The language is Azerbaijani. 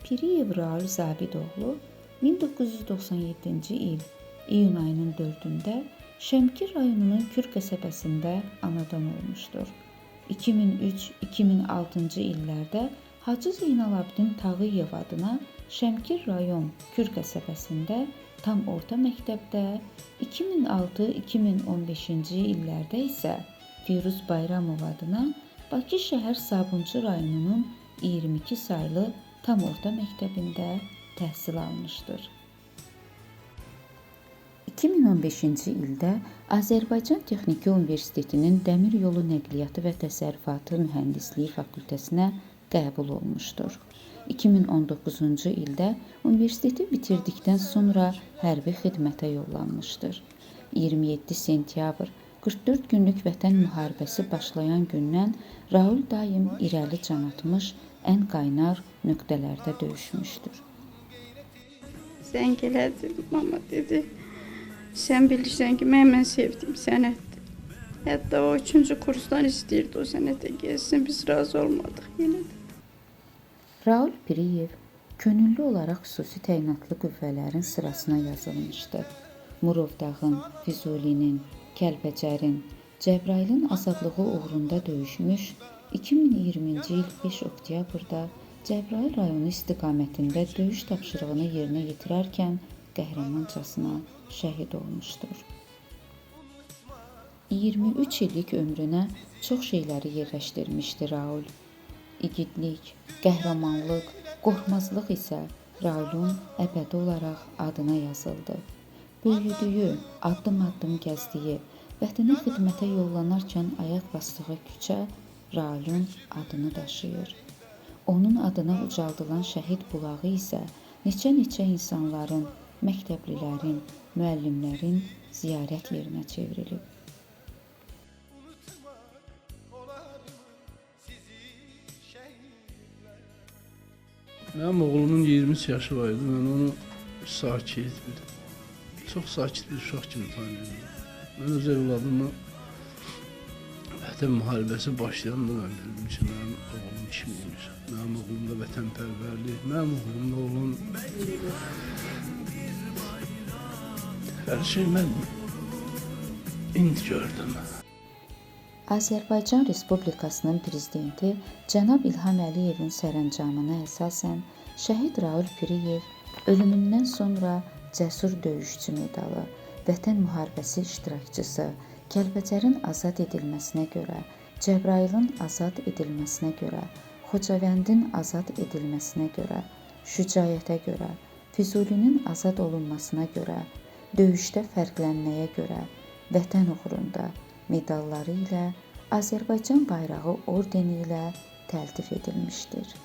Piriyev Raul Zabidoğlu 1997-ci il iyun ayının 4-də Şəmkir rayonunun Kür qəsəbəsində anadan olmuşdur. 2003-2006-cı illərdə Hacı Zeynalabdin Tağıyev adına Şəmkir rayon Kür qəsəbəsində tam orta məktəbdə, 2006-2015-ci illərdə isə Firuz Bayramov adına Bakı şəhər Sabunçu rayonunun 22 saylı tam orta məktəbində təhsil almışdır. 2015-ci ildə Azərbaycan Texniki Universitetinin Dəmir Yolu Nəqliyyatı və Təsərrüfatı Mühəndisliyi fakültəsinə qəbul olmuşdur. 2019-cu ildə universiteti bitirdikdən sonra hərbi xidmətə yollanmışdır. 27 sentyabr 44 günlük Vətən müharibəsi başlayan gündən Raul daim irəli can atmış, ən qaynar nöqtələrdə döyüşmüşdür. Zəng elədim, mama dedi, sən bilirsən ki, mən sevdim sənətdir. Hətta o 3-cü kursdan istəyirdi o sənətə gəlsin, biz razı olmadıq yenə də. Raul Piriyev könüllü olaraq xüsusi təyinatlı qüvvələrin sırasına yazılmışdı. Murovdağın, Füzulinin, Kəlbəcərin, Cəbrayılın azadlığı uğrunda döyüşmüş, 2020-ci il 5 oktyabrda Cəbrayıl rayonu istiqamətində döyüş tapşırığını yerinə yetirərkən qəhrəmancasına şəhid olmuşdur. 23 illik ömrünə çox şeyləri yerləşdirmişdi Raul. İgidlik, qəhrəmanlıq, qorxmazlıq isə Raulun əbədi olaraq adına yazıldı. Böyüdüyü, addım-addım gəzdiyi, vətənə xidmətə yollanarkən ayaq basdığı küçə Raulun adını daşıyır. Onun adına ucaldılan şəhid bulağı isə neçə-neçə insanların, məktəblilərin, müəllimlərin ziyarət yerinə çevrilib. Mənim oğlumun 20 yaşı var idi, mən onu sakit, çox sakit bir uşaq kimi tanıyırdım. Mən öz evladımı Vətən müharibəsi başlayanda mən bildim ki, mənim oğlum kimmiş. Mənim oğlumda vətənpərvərlik, mənim oğlumda olan hər şey mən indi gördüm. Azərbaycan Respublikasının prezidenti cənab İlham Əliyevin sərəncamına əsasən şəhid Raul Piriyev ölümündən sonra Cəsur Döyüşçü medalı, Vətən müharibəsi iştirakçısı, Kəlbəcərin azad edilməsinə görə, Cəbrayılın azad edilməsinə görə, Xocavəndin azad edilməsinə görə, şücaətə görə, Füzulinin azad olunmasına görə, döyüşdə fərqlənməyə görə, Vətən uğrunda medalları ilə Azərbaycan bayrağı ordeni ilə təltif edilmişdir.